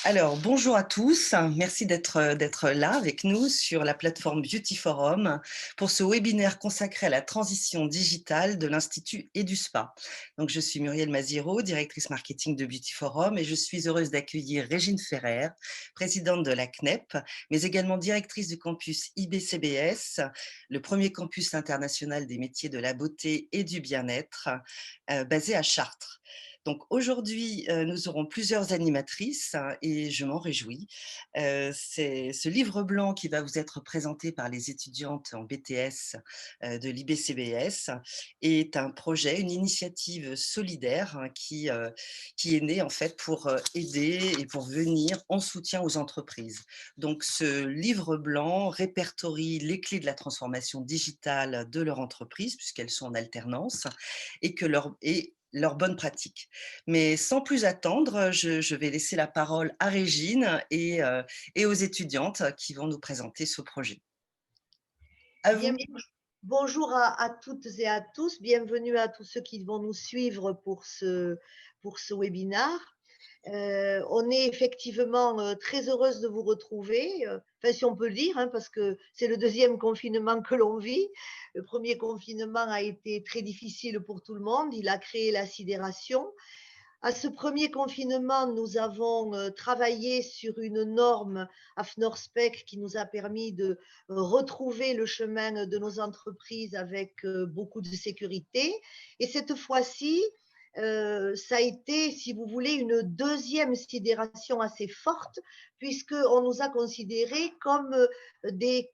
Alors, bonjour à tous. Merci d'être là avec nous sur la plateforme Beauty Forum pour ce webinaire consacré à la transition digitale de l'Institut et du Spa. Donc, je suis Muriel Maziro, directrice marketing de Beauty Forum, et je suis heureuse d'accueillir Régine Ferrer, présidente de la CNEP, mais également directrice du campus IBCBS, le premier campus international des métiers de la beauté et du bien-être, basé à Chartres. Donc aujourd'hui, nous aurons plusieurs animatrices et je m'en réjouis. C'est ce livre blanc qui va vous être présenté par les étudiantes en BTS de l'IBCBS est un projet, une initiative solidaire qui est née en fait pour aider et pour venir en soutien aux entreprises. Donc ce livre blanc répertorie les clés de la transformation digitale de leur entreprise puisqu'elles sont en alternance et que leurs bonnes pratiques. Mais sans plus attendre, je vais laisser la parole à Régine et aux étudiantes qui vont nous présenter ce projet. À vous. Bien, bonjour à toutes et à tous. Bienvenue à tous ceux qui vont nous suivre pour ce webinaire. On est effectivement très heureuse de vous retrouver, enfin si on peut le dire, hein, parce que c'est le deuxième confinement que l'on vit. Le premier confinement a été très difficile pour tout le monde, il a créé la sidération. À ce premier confinement, nous avons travaillé sur une norme AFNORSPEC qui nous a permis de retrouver le chemin de nos entreprises avec beaucoup de sécurité. Et cette fois-ci, ça a été, si vous voulez, une deuxième sidération assez forte, puisqu'on nous a considérés comme des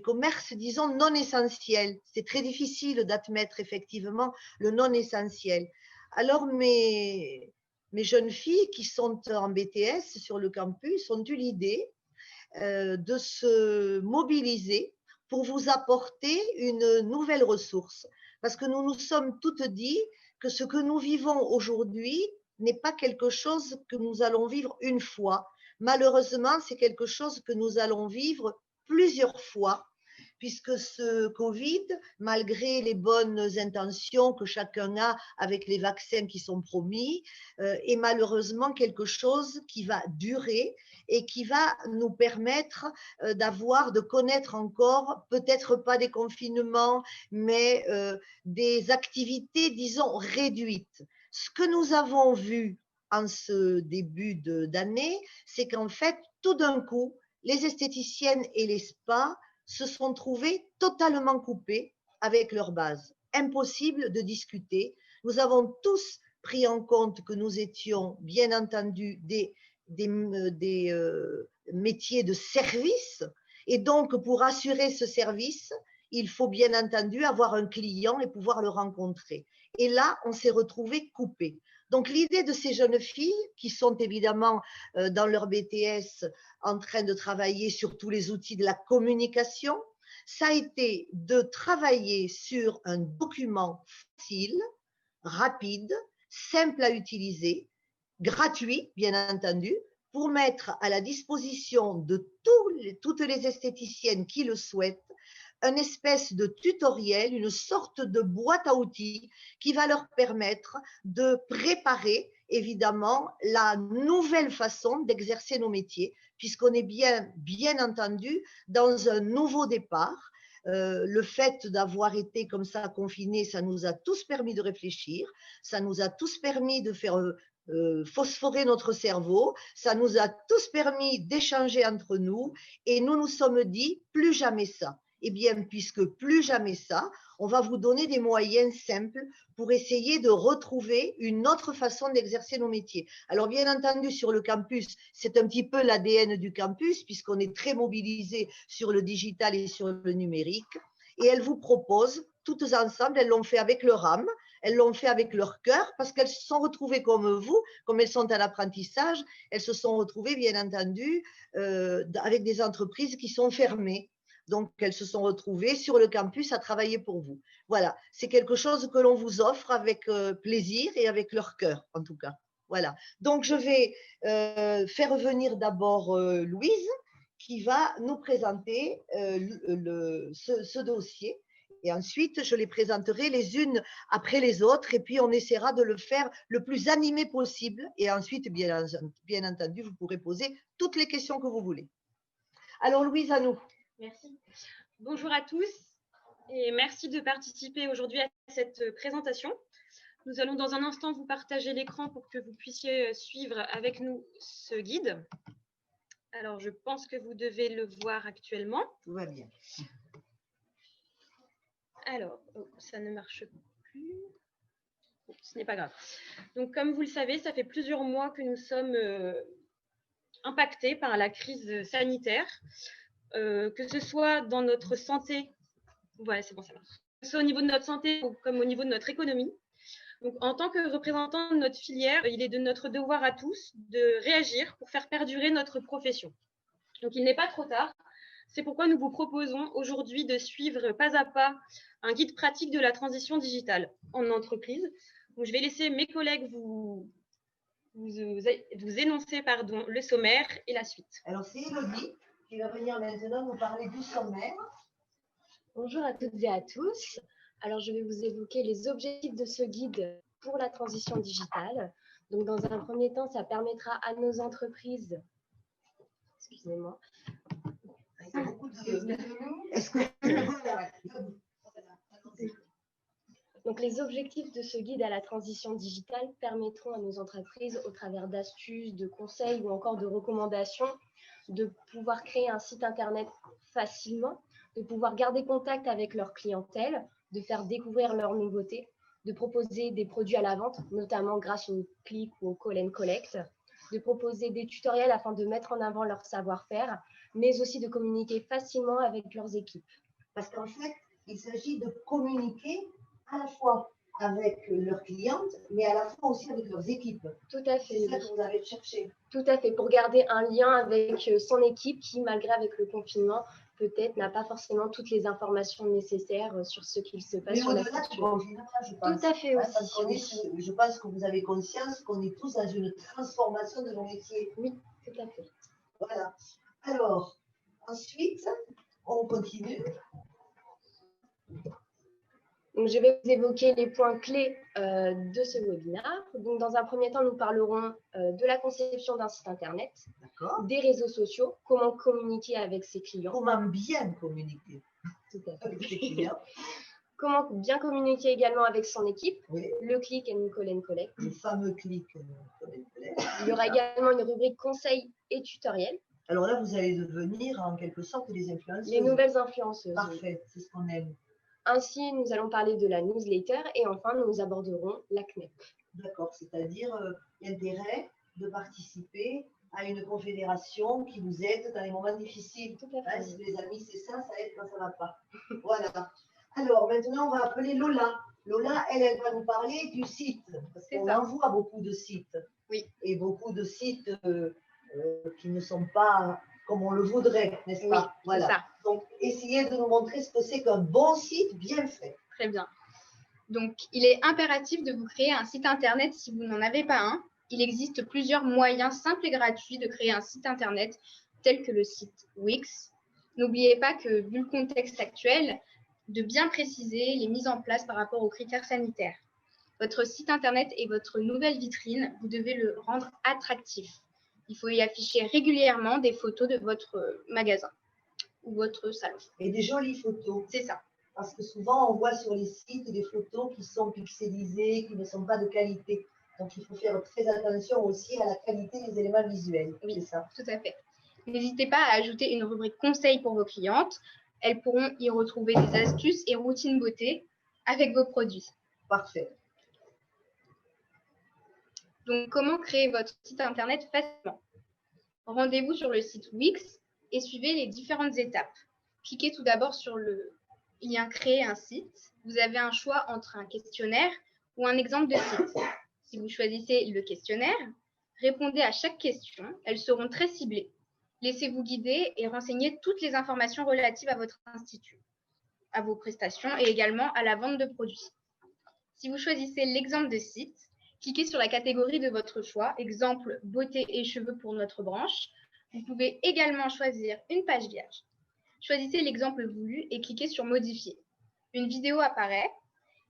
commerces, disons, non essentiels. C'est très difficile d'admettre effectivement le non essentiel. Alors, mes jeunes filles qui sont en BTS sur le campus ont eu l'idée de se mobiliser pour vous apporter une nouvelle ressource. Parce que nous nous sommes toutes dit que ce que nous vivons aujourd'hui n'est pas quelque chose que nous allons vivre une fois. Malheureusement, c'est quelque chose que nous allons vivre plusieurs fois, puisque ce Covid, malgré les bonnes intentions que chacun a avec les vaccins qui sont promis, est malheureusement quelque chose qui va durer et qui va nous permettre de connaître encore, peut-être pas des confinements, mais des activités, disons, réduites. Ce que nous avons vu en ce début d'année, c'est qu'en fait, tout d'un coup, les esthéticiennes et les spas se sont trouvés totalement coupés avec leur base. Impossible de discuter. Nous avons tous pris en compte que nous étions, bien entendu, des métiers de service. Et donc, pour assurer ce service, il faut bien entendu avoir un client et pouvoir le rencontrer. Et là, on s'est retrouvés coupés. Donc, l'idée de ces jeunes filles, qui sont évidemment dans leur BTS en train de travailler sur tous les outils de la communication, ça a été de travailler sur un document facile, rapide, simple à utiliser, gratuit, bien entendu, pour mettre à la disposition de toutes les esthéticiennes qui le souhaitent une espèce de tutoriel, une sorte de boîte à outils qui va leur permettre de préparer évidemment la nouvelle façon d'exercer nos métiers, puisqu'on est bien entendu dans un nouveau départ. Le fait d'avoir été comme ça confinés, ça nous a tous permis de réfléchir, ça nous a tous permis de faire phosphorer notre cerveau, ça nous a tous permis d'échanger entre nous et nous nous sommes dit plus jamais ça. Eh bien, puisque plus jamais ça, on va vous donner des moyens simples pour essayer de retrouver une autre façon d'exercer nos métiers. Alors, bien entendu, sur le campus, c'est un petit peu l'ADN du campus, puisqu'on est très mobilisé sur le digital et sur le numérique. Et elles vous proposent, toutes ensemble, elles l'ont fait avec leur âme, elles l'ont fait avec leur cœur, parce qu'elles se sont retrouvées comme vous, comme elles sont à l'apprentissage, elles se sont retrouvées, bien entendu, avec des entreprises qui sont fermées. Donc, elles se sont retrouvées sur le campus à travailler pour vous. Voilà, c'est quelque chose que l'on vous offre avec plaisir et avec leur cœur, en tout cas. Voilà. Donc, je vais faire venir d'abord Louise, qui va nous présenter ce dossier. Et ensuite, je les présenterai les unes après les autres et puis on essaiera de le faire le plus animé possible. Et ensuite, bien entendu, vous pourrez poser toutes les questions que vous voulez. Alors, Louise, à nous. Merci. Bonjour à tous et merci de participer aujourd'hui à cette présentation. Nous allons dans un instant vous partager l'écran pour que vous puissiez suivre avec nous ce guide. Alors, je pense que vous devez le voir actuellement. Tout va bien. Alors, ça ne marche plus. Bon, ce n'est pas grave. Donc, comme vous le savez, ça fait plusieurs mois que nous sommes impactés par la crise sanitaire, que ce soit dans notre santé, ouais, c'est bon, ça marche. Que ce soit au niveau de notre santé comme au niveau de notre économie. Donc, en tant que représentant de notre filière, il est de notre devoir à tous de réagir pour faire perdurer notre profession. Donc, il n'est pas trop tard. C'est pourquoi nous vous proposons aujourd'hui de suivre pas à pas un guide pratique de la transition digitale en entreprise. Donc, je vais laisser mes collègues vous énoncer le sommaire et la suite. Alors, c'est Elodie qui va venir maintenant nous parler du sommaire. Bonjour à toutes et à tous. Alors, je vais vous évoquer les objectifs de ce guide pour la transition digitale. Donc, dans un premier temps, ça permettra à nos entreprises, excusez-moi. Donc, les objectifs de ce guide à la transition digitale permettront à nos entreprises, au travers d'astuces, de conseils ou encore de recommandations, de pouvoir créer un site internet facilement, de pouvoir garder contact avec leur clientèle, de faire découvrir leurs nouveautés, de proposer des produits à la vente, notamment grâce au click ou au call and collect, de proposer des tutoriels afin de mettre en avant leur savoir-faire, mais aussi de communiquer facilement avec leurs équipes. Parce qu'en fait, il s'agit de communiquer à la fois avec leurs clientes, mais à la fois aussi avec leurs équipes. Tout à fait. C'est ça que vous avez cherché. Tout à fait, pour garder un lien avec son équipe qui, malgré avec le confinement, peut-être n'a pas forcément toutes les informations nécessaires sur ce qu'il se passe sur la structure. Tout à fait aussi. Parce je pense que vous avez conscience qu'on est tous dans une transformation de nos métiers. Oui, tout à fait. Voilà. Alors, ensuite, on continue. Donc, je vais vous évoquer les points clés de ce webinaire. Donc, dans un premier temps, nous parlerons de la conception d'un site internet, des réseaux sociaux, comment communiquer avec ses clients. Comment bien communiquer Tout à fait. avec ses clients. Comment bien communiquer également avec son équipe, oui. Le click and call and collect. Le fameux click and call and collect. Il y aura également une rubrique conseils et tutoriels. Alors là, vous allez devenir en quelque sorte des influenceuses. Les nouvelles influenceuses. Parfait, c'est ce qu'on aime. Ainsi, nous allons parler de la newsletter et enfin, nous aborderons la CNEP. D'accord, c'est-à-dire l'intérêt de participer à une confédération qui vous aide dans les moments difficiles. Tout à fait. Hein, les amis, c'est ça aide quand ça ne va pas. Voilà. Alors, maintenant, on va appeler Lola. Lola, elle va nous parler du site. Parce qu'on envoie beaucoup de sites. Oui. Et beaucoup de sites qui ne sont pas comme on le voudrait, n'est-ce pas? Oui, voilà. c'est ça. Donc, essayez de nous montrer ce que c'est qu'un bon site bien fait. Très bien. Donc, il est impératif de vous créer un site internet si vous n'en avez pas un. Il existe plusieurs moyens simples et gratuits de créer un site internet, tel que le site Wix. N'oubliez pas que, vu le contexte actuel, de bien préciser les mises en place par rapport aux critères sanitaires. Votre site internet est votre nouvelle vitrine. Vous devez le rendre attractif. Il faut y afficher régulièrement des photos de votre magasin ou votre salon. Et des jolies photos. C'est ça. Parce que souvent, on voit sur les sites des photos qui sont pixelisées, qui ne sont pas de qualité. Donc, il faut faire très attention aussi à la qualité des éléments visuels. Oui, c'est ça. Tout à fait. N'hésitez pas à ajouter une rubrique conseils pour vos clientes. Elles pourront y retrouver des astuces et routines beauté avec vos produits. Parfait. Donc, comment créer votre site internet facilement? Rendez-vous sur le site Wix et suivez les différentes étapes. Cliquez tout d'abord sur le lien Créer un site. Vous avez un choix entre un questionnaire ou un exemple de site. Si vous choisissez le questionnaire, répondez à chaque question. Elles seront très ciblées. Laissez-vous guider et renseignez toutes les informations relatives à votre institut, à vos prestations et également à la vente de produits. Si vous choisissez l'exemple de site, cliquez sur la catégorie de votre choix, exemple beauté et cheveux pour notre branche. Vous pouvez également choisir une page vierge. Choisissez l'exemple voulu et cliquez sur modifier. Une vidéo apparaît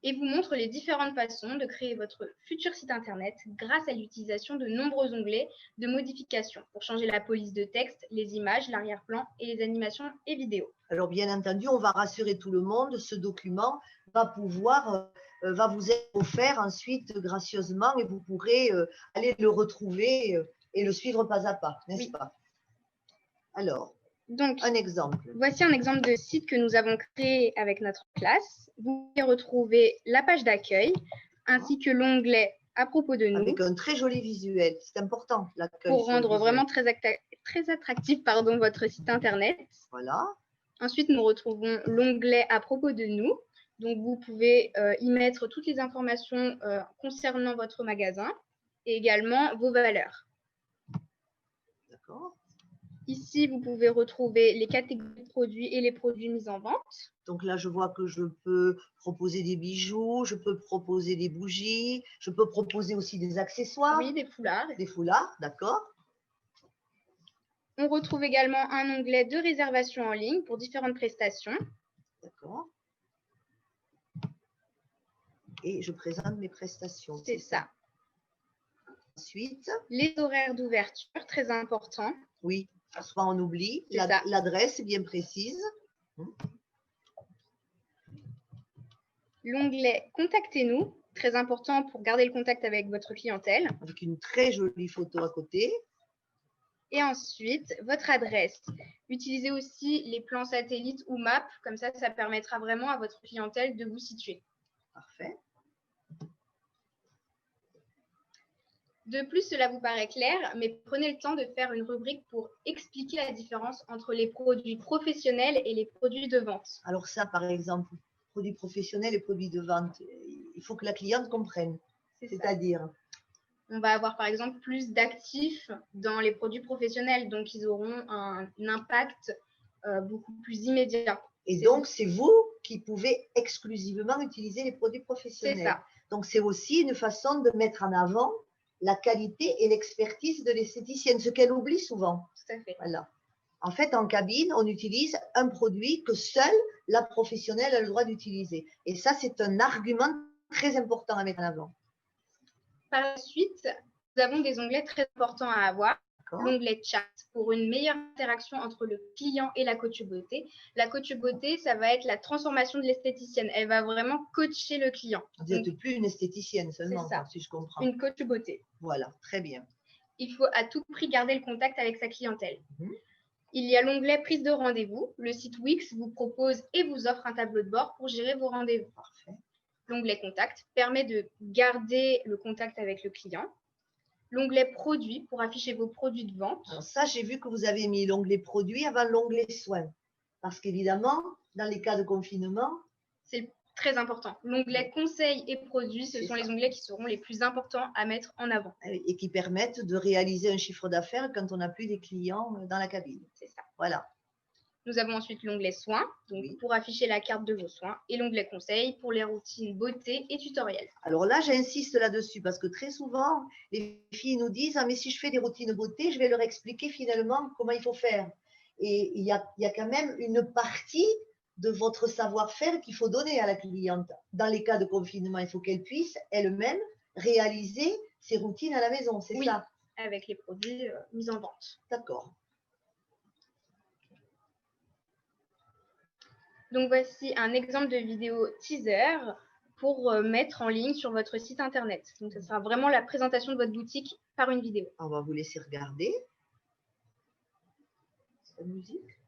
et vous montre les différentes façons de créer votre futur site internet grâce à l'utilisation de nombreux onglets de modification pour changer la police de texte, les images, l'arrière-plan et les animations et vidéos. Alors, bien entendu, on va rassurer tout le monde, ce document va vous être offert ensuite gracieusement et vous pourrez aller le retrouver et le suivre pas à pas, n'est-ce pas? Alors, Donc, un exemple. Voici un exemple de site que nous avons créé avec notre classe. Vous pouvez retrouver la page d'accueil ainsi que l'onglet à propos de nous. Avec un très joli visuel, c'est important l'accueil. Pour rendre vraiment très attractif votre site internet. Voilà. Ensuite, nous retrouvons l'onglet à propos de nous. Donc, vous pouvez y mettre toutes les informations concernant votre magasin et également vos valeurs. D'accord. Ici, vous pouvez retrouver les catégories de produits et les produits mis en vente. Donc là, je vois que je peux proposer des bijoux, je peux proposer des bougies, je peux proposer aussi des accessoires. Oui, des foulards. Des foulards, d'accord. On retrouve également un onglet de réservation en ligne pour différentes prestations. D'accord. Et je présente mes prestations. C'est ça. Ensuite, les horaires d'ouverture, très important. Oui, soit on oublie. L'adresse est bien précise. L'onglet « Contactez-nous », très important pour garder le contact avec votre clientèle. Avec une très jolie photo à côté. Et ensuite, votre adresse. Utilisez aussi les plans satellites ou maps, comme ça permettra vraiment à votre clientèle de vous situer. Parfait. De plus, cela vous paraît clair, mais prenez le temps de faire une rubrique pour expliquer la différence entre les produits professionnels et les produits de vente. Alors ça, par exemple, produits professionnels et produits de vente, il faut que la cliente comprenne. C'est-à-dire, on va avoir par exemple plus d'actifs dans les produits professionnels, donc ils auront un impact beaucoup plus immédiat. Et donc, c'est vous qui pouvez exclusivement utiliser les produits professionnels. C'est ça. Donc, c'est aussi une façon de mettre en avant la qualité et l'expertise de l'esthéticienne, ce qu'elle oublie souvent. Tout à fait. Voilà. En fait, en cabine, on utilise un produit que seule la professionnelle a le droit d'utiliser. Et ça, c'est un argument très important à mettre en avant. Par la suite, nous avons des onglets très importants à avoir. L'onglet chat pour une meilleure interaction entre le client et la coach beauté. La coach beauté, ça va être la transformation de l'esthéticienne. Elle va vraiment coacher le client. Vous n'êtes plus une esthéticienne seulement, si je comprends. Une coach beauté. Voilà, très bien. Il faut à tout prix garder le contact avec sa clientèle. Il y a l'onglet prise de rendez-vous. Le site Wix vous propose et vous offre un tableau de bord pour gérer vos rendez-vous. Parfait. L'onglet contact permet de garder le contact avec le client. L'onglet produits pour afficher vos produits de vente. Alors ça, j'ai vu que vous avez mis l'onglet produits avant l'onglet soins. Parce qu'évidemment, dans les cas de confinement, c'est très important. L'onglet conseils et produits, ce sont les onglets qui seront les plus importants à mettre en avant. Et qui permettent de réaliser un chiffre d'affaires quand on n'a plus des clients dans la cabine. C'est ça. Voilà. Nous avons ensuite l'onglet soins, donc pour afficher la carte de vos soins, et l'onglet conseils pour les routines beauté et tutoriels. Alors là, j'insiste là-dessus parce que très souvent, les filles nous disent « Ah, mais si je fais des routines beauté, je vais leur expliquer finalement comment il faut faire. » Et il y a quand même une partie de votre savoir-faire qu'il faut donner à la cliente. Dans les cas de confinement, il faut qu'elle puisse elle-même réaliser ses routines à la maison, c'est ça? Avec les produits mis en vente. D'accord. Donc, voici un exemple de vidéo teaser pour mettre en ligne sur votre site internet. Donc, ce sera vraiment la présentation de votre boutique par une vidéo. On va vous laisser regarder. La musique.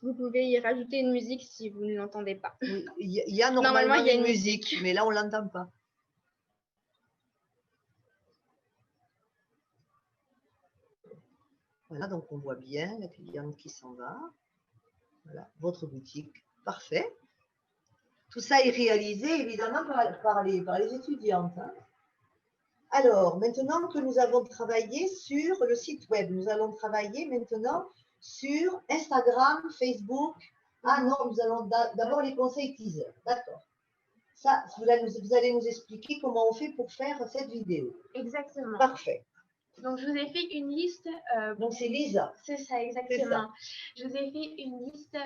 Vous pouvez y rajouter une musique si vous ne l'entendez pas. Oui, il y a normalement il y a une musique, mais là, on ne l'entend pas. Voilà, donc on voit bien la cliente qui s'en va. Voilà, votre boutique, parfait. Tout ça est réalisé évidemment par les étudiantes. Alors, maintenant que nous avons travaillé sur le site web, nous allons travailler maintenant sur Instagram, Facebook. Ah non, nous allons d'abord les conseils teaser. D'accord. Ça, vous allez nous expliquer comment on fait pour faire cette vidéo. Exactement. Parfait. Donc, je vous ai fait une liste. Donc, c'est Lisa. C'est ça, exactement. Je vous ai fait une liste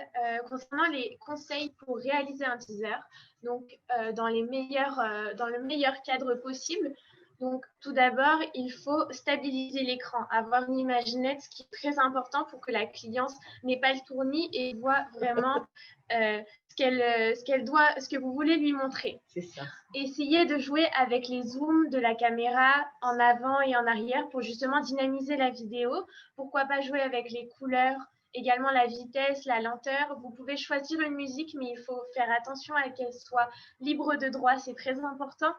concernant les conseils pour réaliser un teaser. Donc, dans le meilleur cadre possible. Donc, tout d'abord, il faut stabiliser l'écran, avoir une image nette, ce qui est très important pour que la cliente n'ait pas le tournis et voit vraiment ce que vous voulez lui montrer. C'est ça. Essayez de jouer avec les zooms de la caméra en avant et en arrière pour justement dynamiser la vidéo. Pourquoi pas jouer avec les couleurs, également la vitesse, la lenteur. Vous pouvez choisir une musique, mais il faut faire attention à qu'elle soit libre de droit, c'est très important.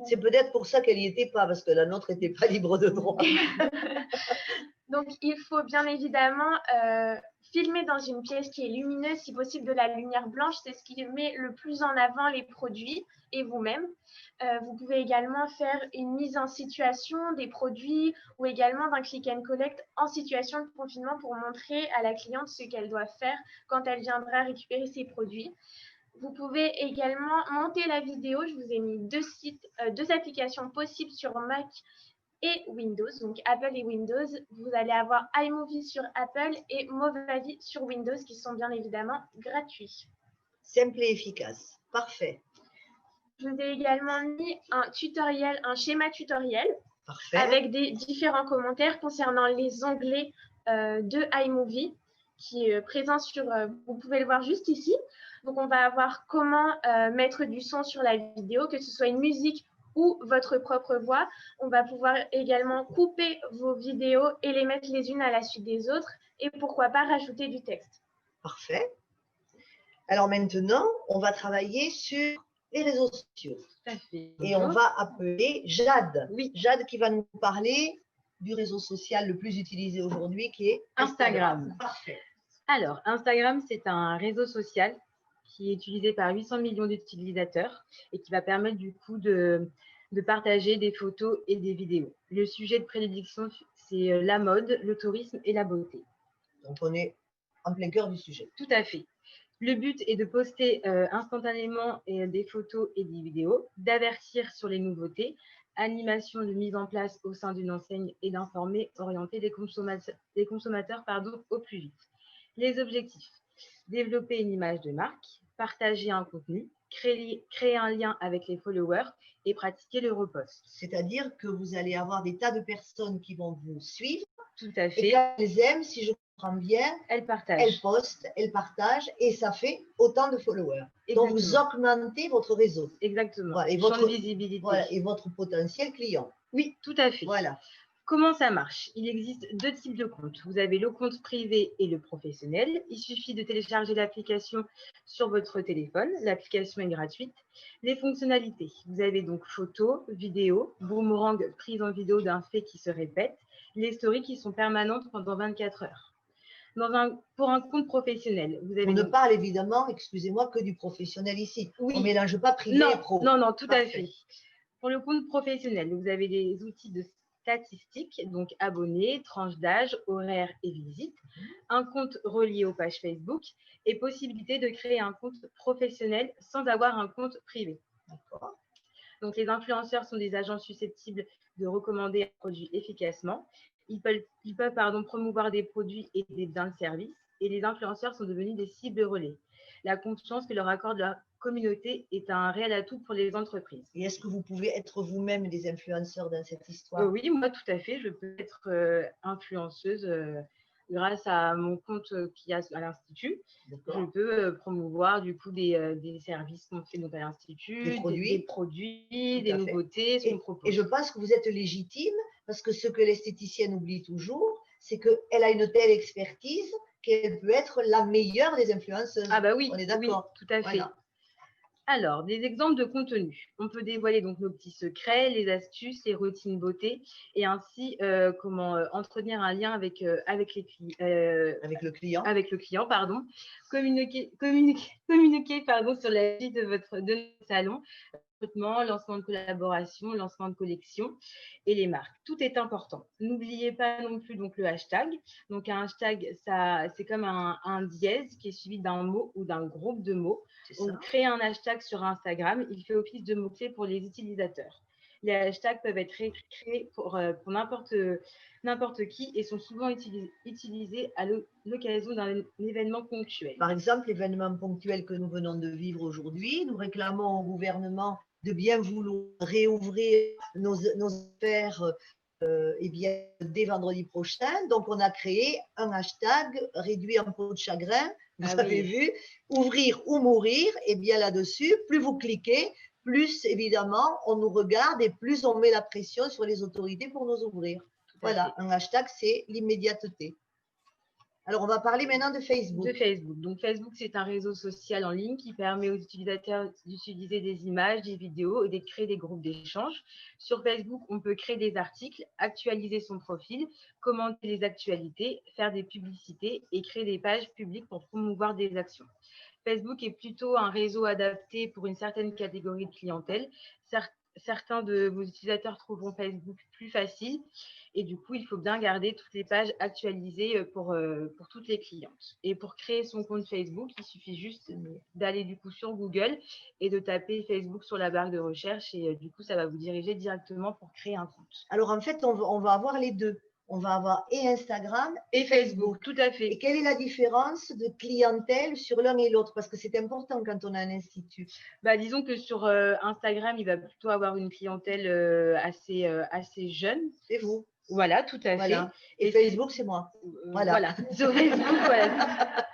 C'est peut-être pour ça qu'elle n'y était pas, parce que la nôtre n'était pas libre de droit. Donc, il faut bien évidemment filmer dans une pièce qui est lumineuse, si possible de la lumière blanche. C'est ce qui met le plus en avant les produits et vous-même. Vous pouvez également faire une mise en situation des produits ou également d'un click and collect en situation de confinement pour montrer à la cliente ce qu'elle doit faire quand elle viendra récupérer ses produits. Vous pouvez également monter la vidéo. Je vous ai mis deux applications possibles sur Mac et Windows, donc Apple et Windows. Vous allez avoir iMovie sur Apple et Movavi sur Windows qui sont bien évidemment gratuits. Simple et efficace. Parfait. Je vous ai également mis un schéma tutoriel. Parfait. Avec des différents commentaires concernant les onglets de iMovie qui est présent sur, vous pouvez le voir juste ici. Donc, on va avoir comment mettre du son sur la vidéo, que ce soit une musique ou votre propre voix. On va pouvoir également couper vos vidéos et les mettre les unes à la suite des autres et pourquoi pas rajouter du texte. Parfait. Alors maintenant, on va travailler sur les réseaux sociaux. Tout à fait. Et on va appeler Jade. Oui. Jade qui va nous parler du réseau social le plus utilisé aujourd'hui qui est Instagram. Parfait. Alors, Instagram, c'est un réseau social qui est utilisé par 800 millions d'utilisateurs et qui va permettre du coup de partager des photos et des vidéos. Le sujet de prédilection, c'est la mode, le tourisme et la beauté. Donc, on est en plein cœur du sujet. Tout à fait. Le but est de poster instantanément des photos et des vidéos, d'avertir sur les nouveautés, animation de mise en place au sein d'une enseigne et d'informer, orienter les consommateurs au plus vite. Les objectifs: développer une image de marque, partager un contenu, créer un lien avec les followers et pratiquer le repost. C'est-à-dire que vous allez avoir des tas de personnes qui vont vous suivre. Tout à fait. Et quand elles aiment, si je comprends bien, elles partagent. Elles postent, elles partagent et ça fait autant de followers. Exactement. Donc, vous augmentez votre réseau. Exactement. Voilà, et votre visibilité. Voilà, et votre potentiel client. Oui, tout à fait. Voilà. Comment ça marche? Il existe deux types de comptes. Vous avez le compte privé et le professionnel. Il suffit de télécharger l'application sur votre téléphone. L'application est gratuite. Les fonctionnalités: vous avez donc photos, vidéos, boomerang, prise en vidéo d'un fait qui se répète, les stories qui sont permanentes pendant 24 heures. Pour un compte professionnel, vous avez... On ne parle évidemment, excusez-moi, que du professionnel ici. Oui. On ne mélange pas privé et pro. Non, tout à fait. Pour le compte professionnel, vous avez des outils de statistiques, donc abonnés, tranches d'âge, horaires et visites, un compte relié aux pages Facebook et possibilité de créer un compte professionnel sans avoir un compte privé. D'accord. Donc, les influenceurs sont des agents susceptibles de recommander un produit efficacement. Ils peuvent promouvoir des produits et des biens de service, et les influenceurs sont devenus des cibles relais. La confiance que leur accorde la communauté est un réel atout pour les entreprises. Et est-ce que vous pouvez être vous-même des influenceurs dans cette histoire? Oui, moi tout à fait, je peux être influenceuse grâce à mon compte qu'il y a à l'Institut. Je peux promouvoir du coup des services qu'on fait donc à l'Institut, des produits, des nouveautés, ce qu'on propose. Et je pense que vous êtes légitime, parce que ce que l'esthéticienne oublie toujours, c'est qu'elle a une telle expertise qu'elle peut être la meilleure des influenceuses. Ah bah oui, on est d'accord. Oui, tout à fait. Voilà. Alors, des exemples de contenu. On peut dévoiler donc nos petits secrets, les astuces, les routines beauté et ainsi comment entretenir un lien avec le client, pardon. Communiquer sur la vie de notre salon, lancement de collaboration, lancement de collection et les marques. Tout est important. N'oubliez pas non plus donc le hashtag. Donc un hashtag, c'est comme un dièse qui est suivi d'un mot ou d'un groupe de mots. On crée un hashtag sur Instagram. Il fait office de mot-clé pour les utilisateurs. Les hashtags peuvent être créés pour n'importe qui et sont souvent utilisés à l'occasion d'un événement ponctuel. Par exemple, l'événement ponctuel que nous venons de vivre aujourd'hui, nous réclamons au gouvernement de bien vouloir réouvrir nos affaires dès vendredi prochain. Donc, on a créé un hashtag réduit en peau de chagrin. Vous avez vu, ouvrir ou mourir. Et bien là-dessus, plus vous cliquez, plus évidemment on nous regarde et plus on met la pression sur les autorités pour nous ouvrir. Voilà, un hashtag, c'est l'immédiateté. Alors, on va parler maintenant de Facebook. Donc, Facebook, c'est un réseau social en ligne qui permet aux utilisateurs d'utiliser des images, des vidéos et de créer des groupes d'échange. Sur Facebook, on peut créer des articles, actualiser son profil, commenter les actualités, faire des publicités et créer des pages publiques pour promouvoir des actions. Facebook est plutôt un réseau adapté pour une certaine catégorie de clientèle. Certains de vos utilisateurs trouveront Facebook plus facile et du coup, il faut bien garder toutes les pages actualisées pour toutes les clientes. Et pour créer son compte Facebook, il suffit juste d'aller du coup sur Google et de taper Facebook sur la barre de recherche et du coup, ça va vous diriger directement pour créer un compte. Alors, en fait, on va avoir les deux. On va avoir et Instagram et Facebook. Tout à fait. Et quelle est la différence de clientèle sur l'un et l'autre? Parce que c'est important quand on a un institut. Disons que sur Instagram, il va plutôt avoir une clientèle assez jeune. C'est vous. Voilà, tout à fait. Et Facebook, c'est moi. Voilà. Sur Facebook, voilà.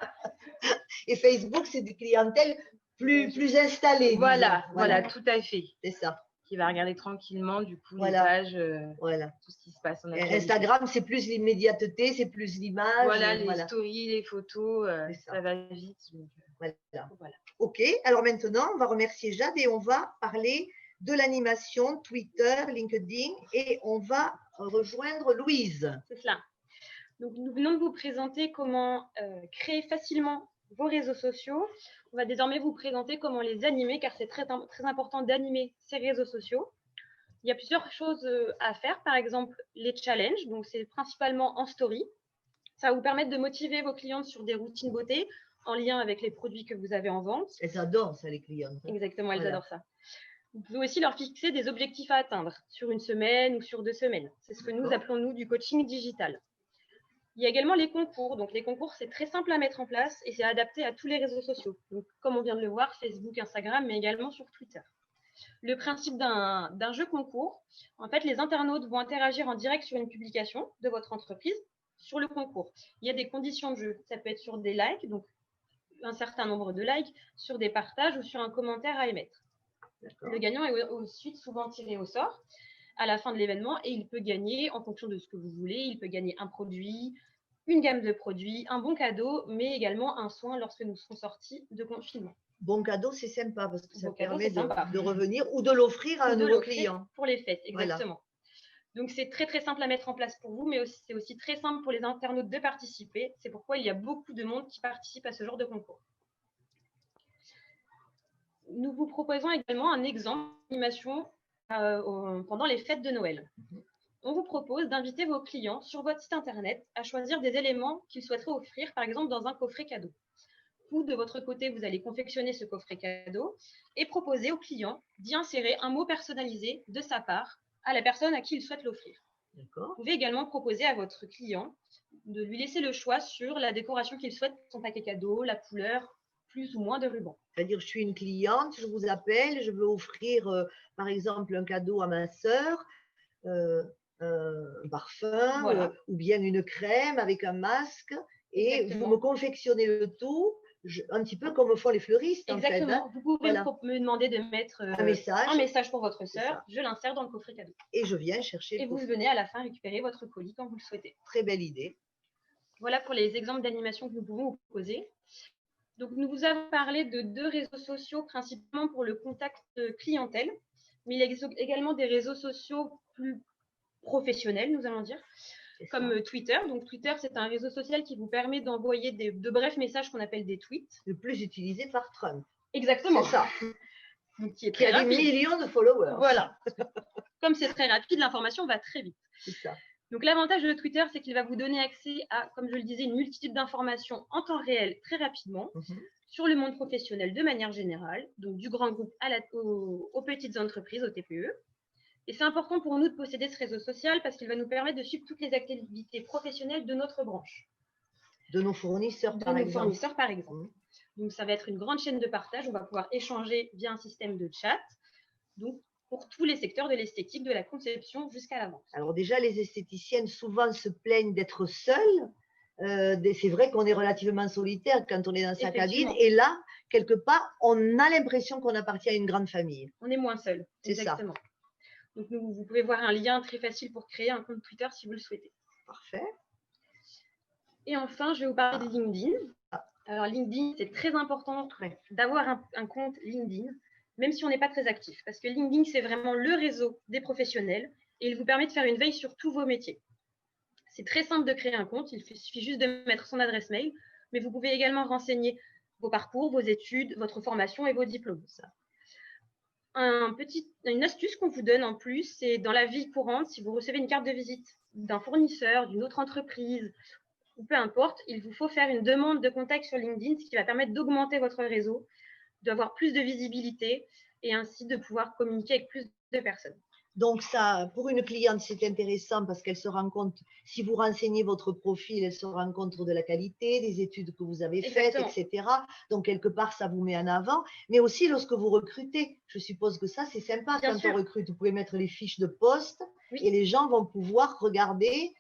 Et Facebook, c'est des clientèles plus installées. Voilà, tout à fait. C'est ça. Qui va regarder tranquillement, du coup, les pages, tout ce qui se passe en actualité. Instagram, c'est plus l'immédiateté, c'est plus l'image. Voilà, les stories, les photos, ça va vite. Donc, voilà. OK, alors maintenant, on va remercier Jade et on va parler de l'animation, Twitter, LinkedIn et on va rejoindre Louise. C'est cela. Donc, nous venons de vous présenter comment créer facilement vos réseaux sociaux. On va désormais vous présenter comment les animer, car c'est très important d'animer ces réseaux sociaux. Il y a plusieurs choses à faire, par exemple les challenges, donc c'est principalement en story. Ça va vous permettre de motiver vos clientes sur des routines beauté en lien avec les produits que vous avez en vente. Elles adorent ça, les clientes. Exactement, elles adorent ça. Vous pouvez aussi leur fixer des objectifs à atteindre sur une semaine ou sur 2 semaines. C'est ce que nous appelons, nous, du coaching digital. Il y a également les concours. Donc, les concours, c'est très simple à mettre en place et c'est adapté à tous les réseaux sociaux. Donc, comme on vient de le voir, Facebook, Instagram, mais également sur Twitter. Le principe d'un jeu concours, en fait, les internautes vont interagir en direct sur une publication de votre entreprise sur le concours. Il y a des conditions de jeu. Ça peut être sur des likes, donc un certain nombre de likes, sur des partages ou sur un commentaire à émettre. Le gagnant est ensuite souvent tiré au sort à la fin de l'événement et il peut gagner en fonction de ce que vous voulez. Il peut gagner un produit, une gamme de produits, un bon cadeau, mais également un soin lorsque nous serons sortis de confinement. Bon cadeau, c'est sympa parce que ça permet de revenir ou de l'offrir à un nouveau client. Pour les fêtes, exactement. Voilà. Donc, c'est très, très simple à mettre en place pour vous, mais c'est aussi très simple pour les internautes de participer. C'est pourquoi il y a beaucoup de monde qui participe à ce genre de concours. Nous vous proposons également un exemple d'animation pendant les fêtes de Noël. On vous propose d'inviter vos clients sur votre site internet à choisir des éléments qu'ils souhaiteraient offrir, par exemple dans un coffret cadeau. Vous, de votre côté, vous allez confectionner ce coffret cadeau et proposer au client d'y insérer un mot personnalisé de sa part à la personne à qui il souhaite l'offrir. Vous pouvez également proposer à votre client de lui laisser le choix sur la décoration qu'il souhaite pour son paquet cadeau, la couleur, plus ou moins de ruban. C'est-à-dire, je suis une cliente, je vous appelle, je veux offrir, par exemple, un cadeau à ma sœur, un parfum, ou bien une crème avec un masque, et vous me confectionnez le tout, un petit peu comme font les fleuristes. Exactement. En fait, vous pouvez me demander de mettre un message pour votre sœur, je l'insère dans le coffret cadeau. Et je viens chercher et vous venez à la fin récupérer votre colis quand vous le souhaitez. Très belle idée. Voilà pour les exemples d'animation que nous pouvons vous proposer. Donc, nous vous avons parlé de 2 réseaux sociaux principalement pour le contact clientèle, mais il existe également des réseaux sociaux plus professionnels, nous allons dire, comme Twitter. Donc, Twitter, c'est un réseau social qui vous permet d'envoyer de brefs messages qu'on appelle des tweets. Le plus utilisé par Trump. Exactement. C'est ça. Donc, qui a des millions de followers. Voilà. Comme c'est très rapide, l'information va très vite. C'est ça. Donc, l'avantage de Twitter, c'est qu'il va vous donner accès à, comme je le disais, une multitude d'informations en temps réel très rapidement sur le monde professionnel de manière générale, donc du grand groupe aux petites entreprises, aux TPE. Et c'est important pour nous de posséder ce réseau social parce qu'il va nous permettre de suivre toutes les activités professionnelles de notre branche. De nos fournisseurs, De par nos exemple. fournisseurs, par exemple. Donc, ça va être une grande chaîne de partage. On va pouvoir échanger via un système de chat. Donc, pour tous les secteurs de l'esthétique, de la conception jusqu'à la vente. Alors déjà, les esthéticiennes souvent se plaignent d'être seules. C'est vrai qu'on est relativement solitaire quand on est dans sa cabine. Et là, quelque part, on a l'impression qu'on appartient à une grande famille. On est moins seul. C'est ça. Donc, vous pouvez voir un lien très facile pour créer un compte Twitter si vous le souhaitez. Parfait. Et enfin, je vais vous parler de LinkedIn. Alors, LinkedIn, c'est très important d'avoir un compte LinkedIn, même si on n'est pas très actif. Parce que LinkedIn, c'est vraiment le réseau des professionnels et il vous permet de faire une veille sur tous vos métiers. C'est très simple de créer un compte. Il suffit juste de mettre son adresse mail, mais vous pouvez également renseigner vos parcours, vos études, votre formation et vos diplômes. Une astuce qu'on vous donne en plus, c'est dans la vie courante, si vous recevez une carte de visite d'un fournisseur, d'une autre entreprise, ou peu importe, il vous faut faire une demande de contact sur LinkedIn, ce qui va permettre d'augmenter votre réseau, d'avoir plus de visibilité et ainsi de pouvoir communiquer avec plus de personnes. Donc ça, pour une cliente, c'est intéressant parce qu'elle se rend compte, si vous renseignez votre profil, elle se rend compte de la qualité, des études que vous avez faites, etc. Donc quelque part, ça vous met en avant. Mais aussi lorsque vous recrutez, je suppose que ça, c'est sympa. Quand on recrute, vous pouvez mettre les fiches de poste et les gens vont pouvoir regarder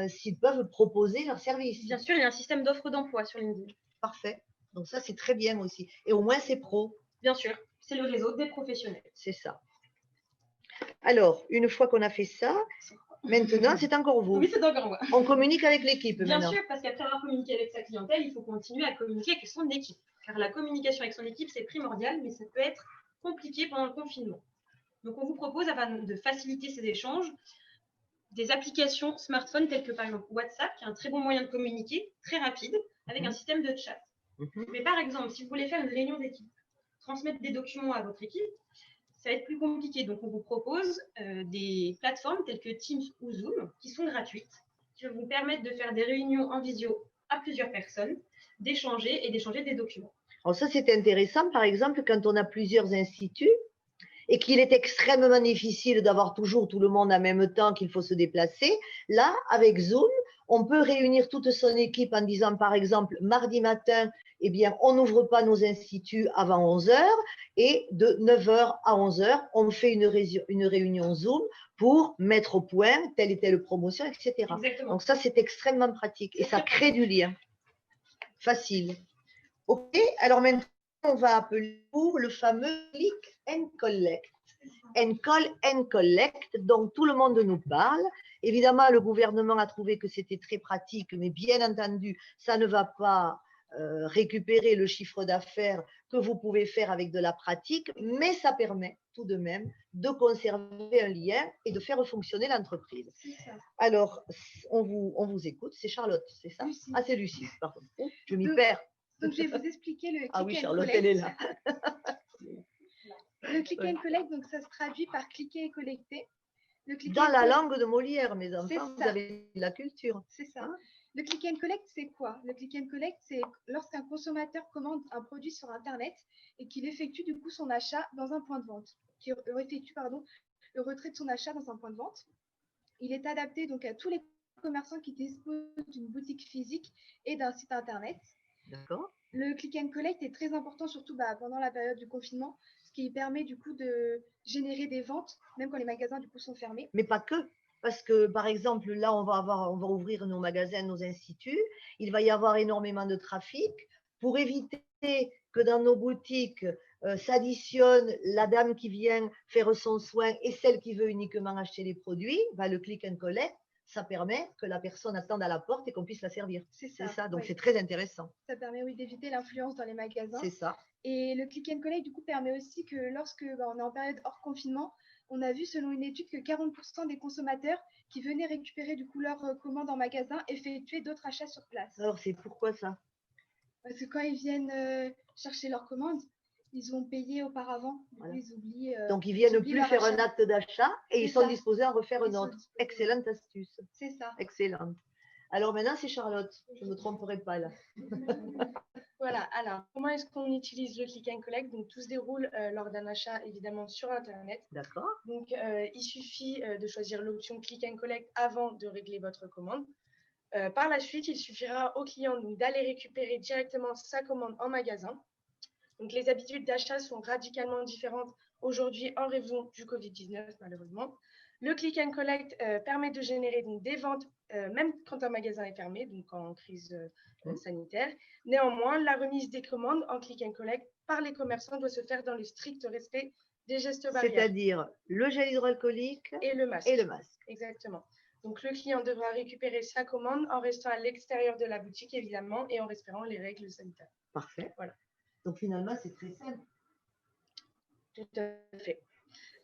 s'ils peuvent proposer leurs services. Bien sûr, il y a un système d'offres d'emploi sur LinkedIn. Parfait. Donc ça, c'est très bien aussi. Et au moins, c'est pro. Bien sûr, c'est le réseau des professionnels. C'est ça. Alors, une fois qu'on a fait ça, maintenant, c'est encore vous. Oui, c'est encore moi. On communique avec l'équipe maintenant. Bien sûr, parce qu'après avoir communiqué avec sa clientèle, il faut continuer à communiquer avec son équipe. Car la communication avec son équipe, c'est primordial, mais ça peut être compliqué pendant le confinement. Donc, on vous propose, afin de faciliter ces échanges, des applications smartphones telles que par exemple WhatsApp, qui est un très bon moyen de communiquer, très rapide, avec un système de chat. Mais par exemple, si vous voulez faire une réunion d'équipe, transmettre des documents à votre équipe, ça va être plus compliqué. Donc, on vous propose des plateformes telles que Teams ou Zoom, qui sont gratuites, qui vont vous permettre de faire des réunions en visio à plusieurs personnes, d'échanger des documents. Alors ça, c'est intéressant, par exemple, quand on a plusieurs instituts et qu'il est extrêmement difficile d'avoir toujours tout le monde en même temps, qu'il faut se déplacer. Là, avec Zoom, on peut réunir toute son équipe en disant, par exemple, mardi matin, eh bien, on n'ouvre pas nos instituts avant 11 h et de 9 h à 11 h, on fait une réunion Zoom pour mettre au point telle et telle promotion, etc. Exactement. Donc ça, c'est extrêmement pratique et ça crée du lien. Facile. OK, alors maintenant, on va appeler pour le fameux click and collect. And call and collect, donc tout le monde nous parle. Évidemment, le gouvernement a trouvé que c'était très pratique, mais bien entendu, ça ne va pas récupérer le chiffre d'affaires que vous pouvez faire avec de la pratique, mais ça permet tout de même de conserver un lien et de faire fonctionner l'entreprise. Alors, on vous écoute. C'est Charlotte, c'est ça? Lucie. Ah, c'est Lucie, pardon. Je m'y perds. Donc, je vais vous expliquer le click Ah oui, and Charlotte, collect. elle est là. Le click and collect, donc ça se traduit par cliquer et collecter. Dans la langue de Molière, mes enfants, vous avez de la culture. C'est ça. Le click and collect, c'est quoi? Le click and collect, c'est lorsqu'un consommateur commande un produit sur Internet et qu'il effectue du coup son achat dans un point de vente, qui effectue le retrait de son achat dans un point de vente. Il est adapté donc à tous les commerçants qui disposent d'une boutique physique et d'un site Internet. D'accord. Le click and collect est très important, surtout pendant la période du confinement, ce qui permet du coup de générer des ventes, même quand les magasins du coup sont fermés. Mais pas que, parce que par exemple, là, on va ouvrir nos magasins, nos instituts, il va y avoir énormément de trafic. Pour éviter que dans nos boutiques s'additionne la dame qui vient faire son soin et celle qui veut uniquement acheter les produits, le click and collect, ça permet que la personne attende à la porte et qu'on puisse la servir. C'est ça. Donc, c'est très intéressant. Ça permet, oui, d'éviter l'influence dans les magasins. C'est ça. Et le click and collect, du coup, permet aussi que lorsque on est en période hors confinement, on a vu, selon une étude, que 40% des consommateurs qui venaient récupérer du coup leur commande en magasin effectuaient d'autres achats sur place. Alors, c'est pourquoi ça? Parce que quand ils viennent chercher leur commande, ils ont payé auparavant. Voilà. Ils oublient, donc, ils ne viennent plus faire un acte d'achat et ils sont disposés à refaire un autre. Excellente astuce. C'est ça. Excellente. Alors maintenant, c'est Charlotte. Je ne me tromperai pas là. Voilà, alors comment est-ce qu'on utilise le click and collect? Donc tout se déroule lors d'un achat évidemment sur Internet. D'accord. Donc il suffit de choisir l'option click and collect avant de régler votre commande. Par la suite, il suffira au client d'aller récupérer directement sa commande en magasin. Donc les habitudes d'achat sont radicalement différentes aujourd'hui en raison du Covid-19 malheureusement. Le click and collect permet de générer donc, des ventes même quand un magasin est fermé, donc en crise sanitaire. Néanmoins, la remise des commandes en click and collect par les commerçants doit se faire dans le strict respect des gestes barrières. C'est-à-dire le gel hydroalcoolique et le masque. et le masque. Exactement. Donc le client devra récupérer sa commande en restant à l'extérieur de la boutique évidemment et en respectant les règles sanitaires. Parfait. Voilà. Donc finalement, c'est très simple. Tout à fait.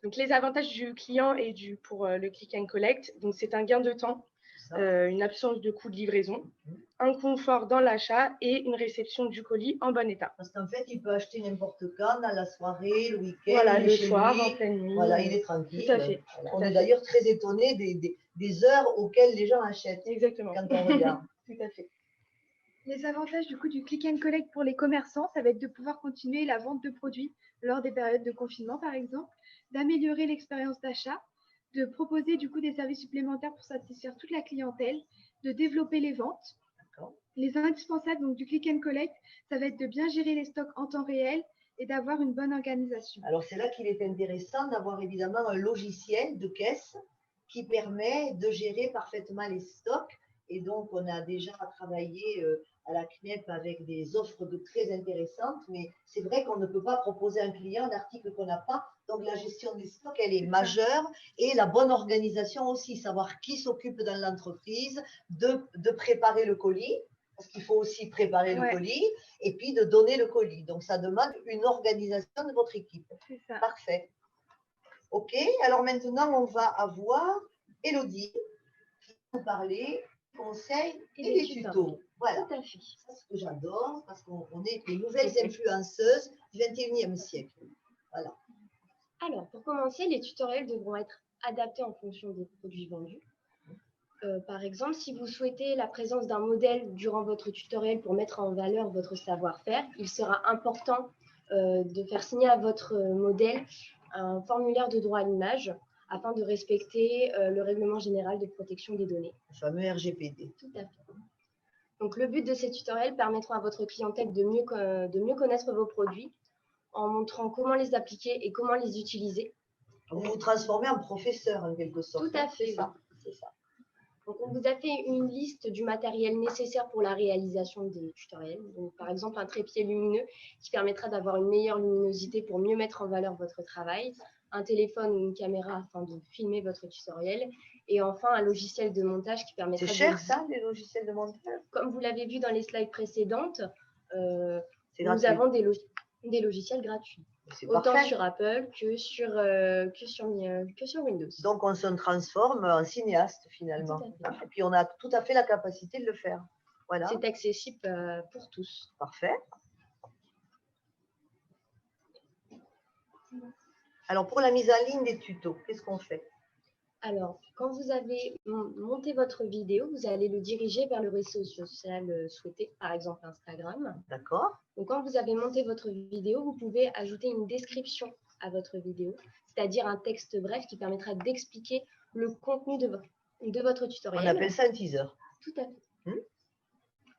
Donc les avantages du client et pour le click and collect, donc c'est un gain de temps, une absence de coût de livraison, un confort dans l'achat et une réception du colis en bon état. Parce qu'en fait, il peut acheter n'importe quand, dans la soirée, le week-end, Voilà, il est le chez soir, lui. en pleine nuit. Voilà, il est tranquille. Tout à fait. Voilà. Tout On à est fait. d'ailleurs très étonné des heures auxquelles les gens achètent. Exactement. Quand on regarde. Tout à fait. Les avantages du coup du click and collect pour les commerçants, ça va être de pouvoir continuer la vente de produits lors des périodes de confinement par exemple, d'améliorer l'expérience d'achat, de proposer du coup des services supplémentaires pour satisfaire toute la clientèle, de développer les ventes. Les indispensables donc, du click and collect, ça va être de bien gérer les stocks en temps réel et d'avoir une bonne organisation. Alors c'est là qu'il est intéressant d'avoir évidemment un logiciel de caisse qui permet de gérer parfaitement les stocks. Et donc on a déjà travaillé à la CNEP avec des offres très intéressantes, mais c'est vrai qu'on ne peut pas proposer à un client un article qu'on n'a pas. Donc la gestion des stocks, elle est majeure, et la bonne organisation aussi, savoir qui s'occupe dans l'entreprise de préparer le colis, parce qu'il faut aussi préparer le colis, et puis de donner le colis. Donc ça demande une organisation de votre équipe. C'est ça. Parfait. Ok, alors maintenant on va avoir Élodie qui va nous parler conseils et des tutos. Voilà. Tout à fait. C'est ce que j'adore, parce qu'on est les nouvelles influenceuses du 21e siècle. Voilà. Alors, pour commencer, les tutoriels devront être adaptés en fonction des produits vendus. Par exemple, si vous souhaitez la présence d'un modèle durant votre tutoriel pour mettre en valeur votre savoir-faire, il sera important de faire signer à votre modèle un formulaire de droit à l'image afin de respecter le règlement général de protection des données. Le fameux RGPD. Tout à fait. Donc, le but de ces tutoriels permettra à votre clientèle de mieux connaître vos produits en montrant comment les appliquer et comment les utiliser. Vous vous transformez en professeur en quelque sorte. Tout à fait, c'est ça. Donc, on vous a fait une liste du matériel nécessaire pour la réalisation des tutoriels. Donc, par exemple, un trépied lumineux qui permettra d'avoir une meilleure luminosité pour mieux mettre en valeur votre travail, un téléphone ou une caméra afin de filmer votre tutoriel, et enfin un logiciel de montage qui permettra… C'est cher ça, les logiciels de montage? Comme vous l'avez vu dans les slides précédentes, nous gratuit. avons des logiciels gratuits. Autant parfait. sur Apple que sur Windows. Donc on se transforme en cinéaste finalement. Et puis on a tout à fait la capacité de le faire. Voilà. C'est accessible pour tous. Parfait. Alors pour la mise en ligne des tutos, qu'est-ce qu'on fait? Alors, quand vous avez monté votre vidéo, vous allez le diriger vers le réseau social souhaité, par exemple Instagram. D'accord. Donc, quand vous avez monté votre vidéo, vous pouvez ajouter une description à votre vidéo, c'est-à-dire un texte bref qui permettra d'expliquer le contenu de votre tutoriel. On appelle ça un teaser. Tout à fait.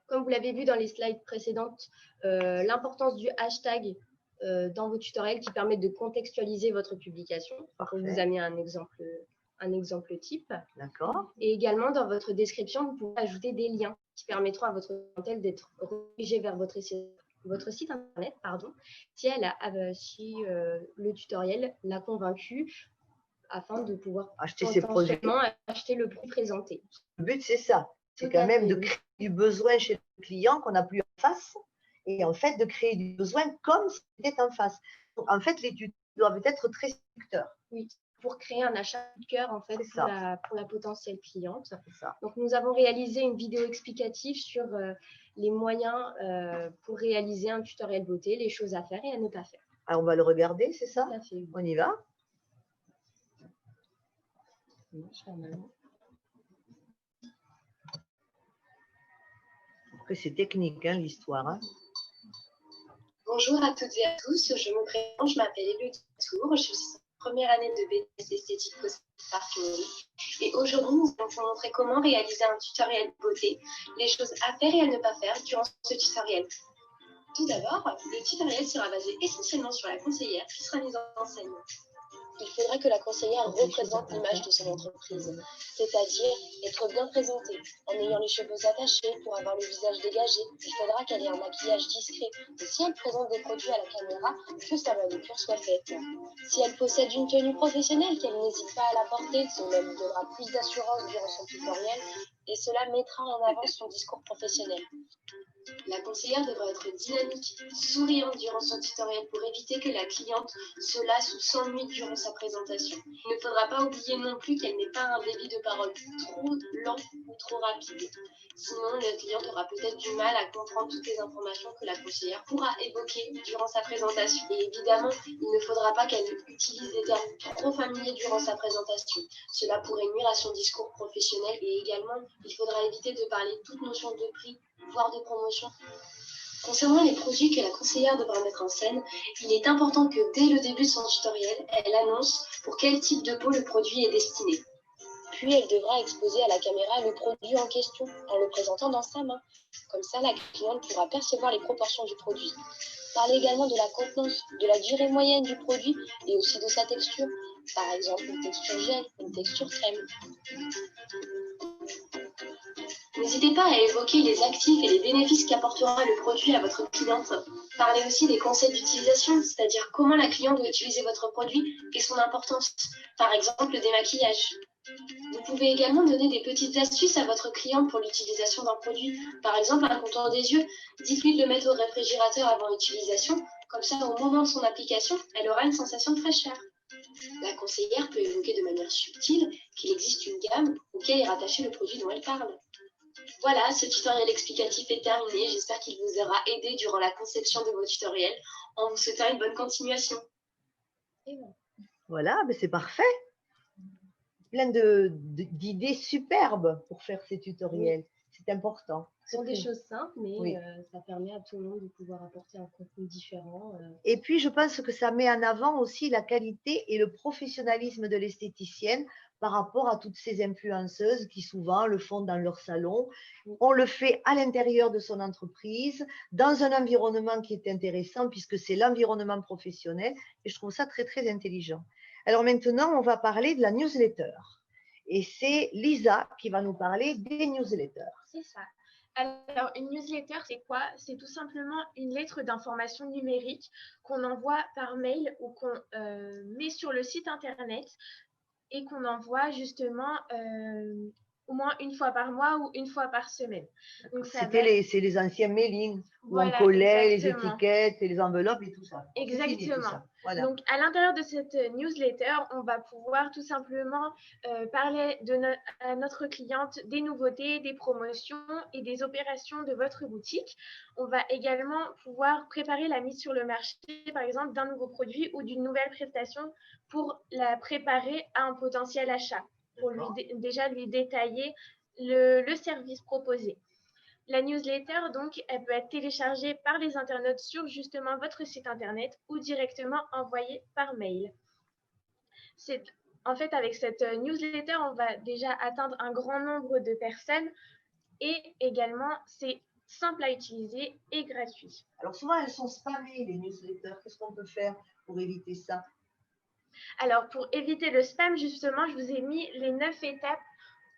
Comme vous l'avez vu dans les slides précédentes, l'importance du hashtag dans vos tutoriels qui permettent de contextualiser votre publication. On vous a mis un exemple type. D'accord. Et également, dans votre description, vous pouvez ajouter des liens qui permettront à votre clientèle d'être redirigée vers votre site internet, si le tutoriel l'a convaincu, afin de pouvoir acheter ses produits, acheter le produit présenté. Le but, c'est ça. C'est quand même de créer du besoin chez le client qu'on n'a plus en face, et en fait de créer du besoin comme si c'était en face. Donc, en fait, les tutos doivent être très séducteurs. Oui. Pour créer un achat de cœur en fait pour la potentielle cliente. Ça. Donc nous avons réalisé une vidéo explicative sur les moyens pour réaliser un tutoriel beauté, les choses à faire et à ne pas faire. Alors on va le regarder, c'est ça? Tout à fait. On y va? Après c'est technique hein, l'histoire. Hein. Bonjour à toutes et à tous, je me présente, je m'appelle Élodie Tour, je suis en première année de BTS esthétique parfumerie et aujourd'hui nous allons vous montrer comment réaliser un tutoriel beauté, les choses à faire et à ne pas faire durant ce tutoriel. Tout d'abord, le tutoriel sera basé essentiellement sur la conseillère qui sera mise en scène. Il faudra que la conseillère représente l'image de son entreprise, c'est-à-dire être bien présentée, en ayant les cheveux attachés pour avoir le visage dégagé. Il faudra qu'elle ait un maquillage discret. Et si elle présente des produits à la caméra, que sa manucure soit faite. Si elle possède une tenue professionnelle, qu'elle n'hésite pas à la porter, cela lui donnera plus d'assurance durant son tutoriel et cela mettra en avant son discours professionnel. La conseillère devra être dynamique, souriante durant son tutoriel pour éviter que la cliente se lasse ou s'ennuie durant sa présentation. Il ne faudra pas oublier non plus qu'elle n'ait pas un débit de parole trop lent ou trop rapide. Sinon, le client aura peut-être du mal à comprendre toutes les informations que la conseillère pourra évoquer durant sa présentation. Et évidemment, il ne faudra pas qu'elle utilise des termes trop familiers durant sa présentation. Cela pourrait nuire à son discours professionnel et également, il faudra éviter de parler de toute notion de prix, voire de promotion. Concernant les produits que la conseillère devra mettre en scène, il est important que dès le début de son tutoriel, elle annonce pour quel type de peau le produit est destiné. Puis elle devra exposer à la caméra le produit en question en le présentant dans sa main. Comme ça, la cliente pourra percevoir les proportions du produit. Parler également de la contenance, de la durée moyenne du produit et aussi de sa texture. Par exemple, une texture gel, une texture crème. N'hésitez pas à évoquer les actifs et les bénéfices qu'apportera le produit à votre cliente. Parlez aussi des conseils d'utilisation, c'est-à-dire comment la cliente doit utiliser votre produit et son importance. Par exemple, le démaquillage. Vous pouvez également donner des petites astuces à votre cliente pour l'utilisation d'un produit. Par exemple, un contour des yeux. Dites-lui de le mettre au réfrigérateur avant l'utilisation. Comme ça, au moment de son application, elle aura une sensation de fraîcheur. La conseillère peut évoquer de manière subtile qu'il existe une gamme auquel est rattaché le produit dont elle parle. Voilà, ce tutoriel explicatif est terminé. J'espère qu'il vous aura aidé durant la conception de vos tutoriels en vous souhaitant une bonne continuation. Voilà, ben c'est parfait. Plein d'idées superbes pour faire ces tutoriels. C'est important. Ce sont des choses simples, mais Oui. ça permet à tout le monde de pouvoir apporter un contenu différent. Et puis, je pense que ça met en avant aussi la qualité et le professionnalisme de l'esthéticienne par rapport à toutes ces influenceuses qui souvent le font dans leur salon. On le fait à l'intérieur de son entreprise, dans un environnement qui est intéressant puisque c'est l'environnement professionnel et je trouve ça très, très intelligent. Alors maintenant, on va parler de la newsletter. Et c'est Lisa qui va nous parler des newsletters. C'est ça. Alors, une newsletter, c'est quoi? C'est tout simplement une lettre d'information numérique qu'on envoie par mail ou qu'on met sur le site internet et qu'on envoie justement au moins une fois par mois ou une fois par semaine. Donc, c'est les anciens mailings où Voilà, on collait exactement. les étiquettes et les enveloppes et tout ça. Exactement. Tout ça. Voilà. Donc, à l'intérieur de cette newsletter, on va pouvoir tout simplement parler à notre cliente des nouveautés, des promotions et des opérations de votre boutique. On va également pouvoir préparer la mise sur le marché, par exemple, d'un nouveau produit ou d'une nouvelle prestation pour la préparer à un potentiel achat, pour déjà lui détailler le service proposé. La newsletter, donc, elle peut être téléchargée par les internautes sur justement votre site internet ou directement envoyée par mail. En fait, avec cette newsletter, on va déjà atteindre un grand nombre de personnes et également, c'est simple à utiliser et gratuit. Alors souvent, elles sont spammées, les newsletters. Qu'est-ce qu'on peut faire pour éviter ça? Alors, pour éviter le spam, justement, je vous ai mis les 9 étapes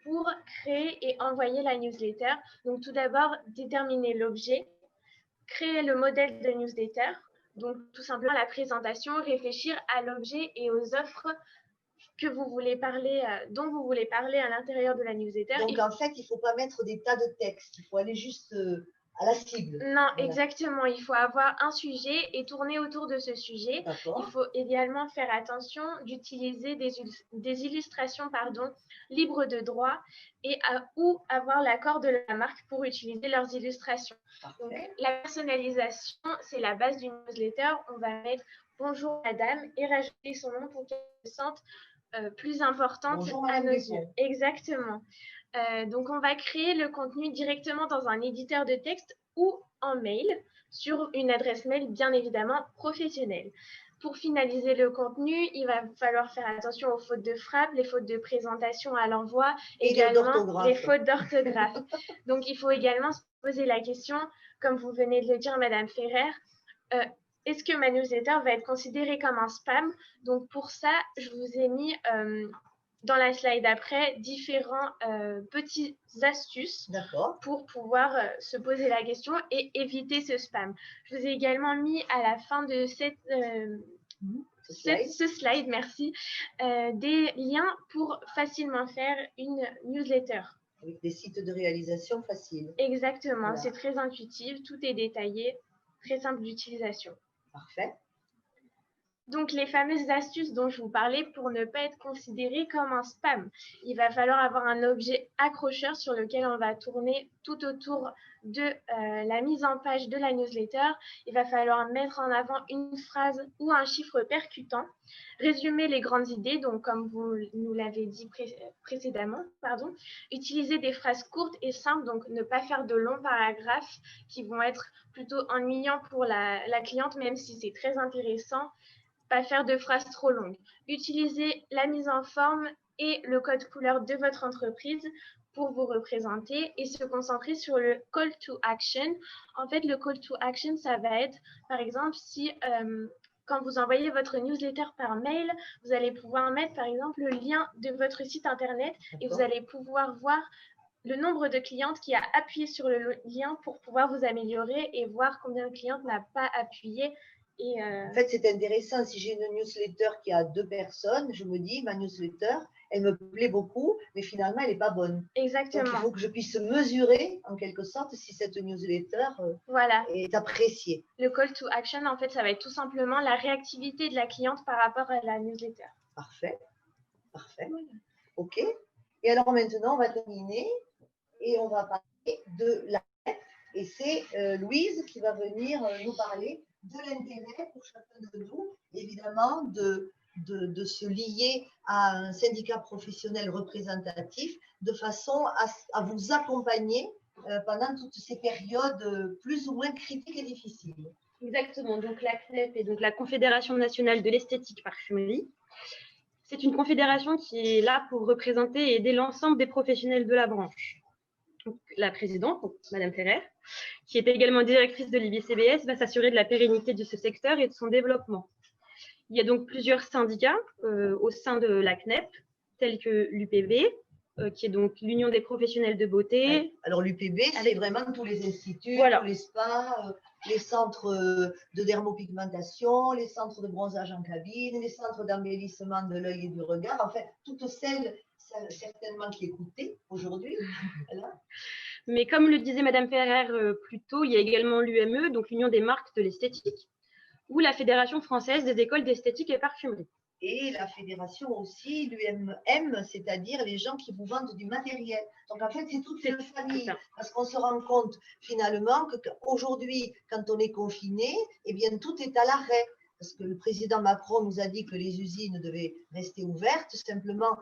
pour créer et envoyer la newsletter. Donc, tout d'abord, déterminer l'objet, créer le modèle de newsletter, donc tout simplement la présentation, réfléchir à l'objet et aux offres que vous voulez parler, dont vous voulez parler à l'intérieur de la newsletter. Donc, en fait, il ne faut pas mettre des tas de textes. Il faut aller juste à la cible. Non, voilà. Exactement. Il faut avoir un sujet et tourner autour de ce sujet. Il faut également faire attention d'utiliser des illustrations libres de droit ou avoir l'accord de la marque pour utiliser leurs illustrations. Donc, la personnalisation, c'est la base d'une newsletter. On va mettre « Bonjour madame » et rajouter son nom pour qu'elle se sente plus importante à nos yeux. Exactement. Donc, on va créer le contenu directement dans un éditeur de texte ou en mail sur une adresse mail bien évidemment professionnelle. Pour finaliser le contenu, il va falloir faire attention aux fautes de frappe, les fautes de présentation à l'envoi, également les fautes d'orthographe. Donc, il faut également se poser la question, comme vous venez de le dire, Madame Ferrer, est-ce que ma newsletter va être considérée comme un spam? Donc, pour ça, je vous ai mis dans la slide après différents petites astuces pour pouvoir se poser la question et éviter ce spam. Je vous ai également mis à la fin de ce slide, merci, des liens pour facilement faire une newsletter. Avec des sites de réalisation faciles. Exactement, voilà. C'est très intuitif, tout est détaillé, très simple d'utilisation. Parfait. Donc, les fameuses astuces dont je vous parlais pour ne pas être considéré comme un spam. Il va falloir avoir un objet accrocheur sur lequel on va tourner tout autour de la mise en page de la newsletter. Il va falloir mettre en avant une phrase ou un chiffre percutant. Résumer les grandes idées, donc comme vous nous l'avez dit précédemment, utiliser des phrases courtes et simples, donc ne pas faire de longs paragraphes qui vont être plutôt ennuyants pour la cliente, même si c'est très intéressant. Pas faire de phrases trop longues. Utilisez la mise en forme et le code couleur de votre entreprise pour vous représenter et se concentrer sur le call to action. En fait, le call to action, ça va être, par exemple, si quand vous envoyez votre newsletter par mail, vous allez pouvoir mettre, par exemple, le lien de votre site internet et vous allez pouvoir voir le nombre de clientes qui a appuyé sur le lien pour pouvoir vous améliorer et voir combien de clientes n'a pas appuyé. En fait, c'est intéressant. Si j'ai une newsletter qui a 2 personnes, je me dis, ma newsletter, elle me plaît beaucoup, mais finalement, elle n'est pas bonne. Exactement. Donc, il faut que je puisse mesurer, en quelque sorte, si cette newsletter est appréciée. Le call to action, en fait, ça va être tout simplement la réactivité de la cliente par rapport à la newsletter. Parfait. Parfait. Voilà. OK. Et alors, maintenant, on va terminer et on va parler de la lettre. Et c'est Louise qui va venir nous parler de l'intérêt pour chacun de nous, évidemment, de se lier à un syndicat professionnel représentatif de façon à vous accompagner pendant toutes ces périodes plus ou moins critiques et difficiles. Exactement. Donc, la CNEP est donc la Confédération nationale de l'esthétique parfumerie. C'est une confédération qui est là pour représenter et aider l'ensemble des professionnels de la branche. Donc, la présidente, donc, Madame Ferrer, qui est également directrice de l'IBCBS, va s'assurer de la pérennité de ce secteur et de son développement. Il y a donc plusieurs syndicats au sein de la CNEP, tels que l'UPB, qui est donc l'Union des professionnels de beauté. Alors l'UPB, c'est vraiment tous les instituts, tous les spas, les centres de dermopigmentation, les centres de bronzage en cabine, les centres d'embellissement de l'œil et du regard, en fait, toutes celles certainement qui écoutaient aujourd'hui. Voilà. Mais comme le disait Madame Ferrer plus tôt, il y a également l'UME, donc l'Union des marques de l'esthétique, ou la Fédération française des écoles d'esthétique et parfumerie. Et la fédération aussi, l'UMM, c'est-à-dire les gens qui vous vendent du matériel. Donc, en fait, c'est toute une famille. Parce qu'on se rend compte, finalement, qu'aujourd'hui, quand on est confiné, eh bien, tout est à l'arrêt. Parce que le président Macron nous a dit que les usines devaient rester ouvertes. Simplement,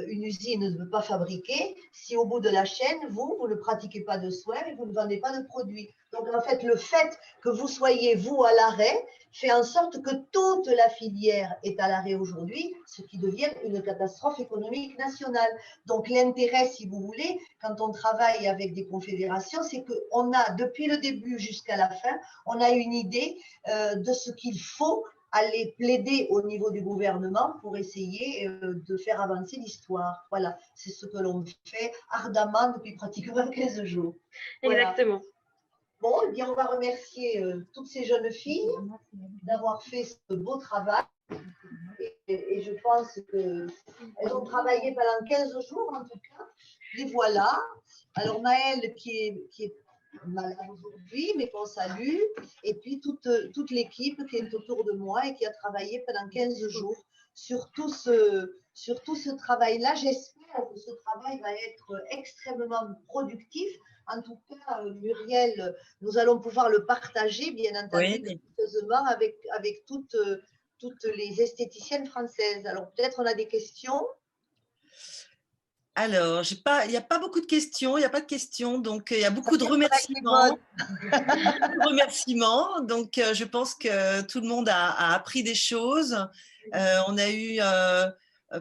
une usine ne peut pas fabriquer si au bout de la chaîne, vous ne pratiquez pas de soins et vous ne vendez pas de produits. Donc, en fait, le fait que vous soyez, vous, à l'arrêt, fait en sorte que toute la filière est à l'arrêt aujourd'hui, ce qui devient une catastrophe économique nationale. Donc, l'intérêt, si vous voulez, quand on travaille avec des confédérations, c'est qu'on a, depuis le début jusqu'à la fin, on a une idée de ce qu'il faut aller plaider au niveau du gouvernement pour essayer de faire avancer l'histoire. Voilà, c'est ce que l'on fait ardemment depuis pratiquement 15 jours. Voilà. Exactement. Bon, eh bien, on va remercier toutes ces jeunes filles d'avoir fait ce beau travail. Et je pense qu'elles ont travaillé pendant 15 jours, en tout cas. Les voilà. Alors, Maëlle, qui est malade aujourd'hui, mais qu'on salue. Et puis, toute l'équipe qui est autour de moi et qui a travaillé pendant 15 jours sur tout ce travail-là. J'espère que ce travail va être extrêmement productif. En tout cas, Muriel, nous allons pouvoir le partager, bien entendu, gracieusement avec toutes les esthéticiennes françaises. Alors, peut-être on a des questions. Alors, il n'y a pas beaucoup de questions, il n'y a pas de questions, donc il y a beaucoup de Ça vient avec les remerciements. votes. Beaucoup de remerciements. Donc, je pense que tout le monde a appris des choses. On a eu,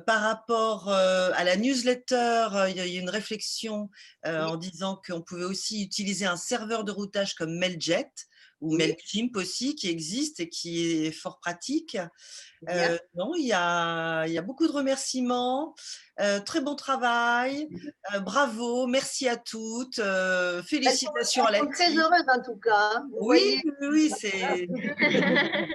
par rapport à la newsletter, il y a eu une réflexion en disant qu'on pouvait aussi utiliser un serveur de routage comme Mailjet ou Oui. Mailchimp aussi, qui existe et qui est fort pratique. Bien. Non, il y a beaucoup de remerciements. Très bon travail. Bravo, merci à toutes. Félicitations à Elles la sont très team. heureuses en tout cas, hein. Vous Oui, voyez, oui, oui, c'est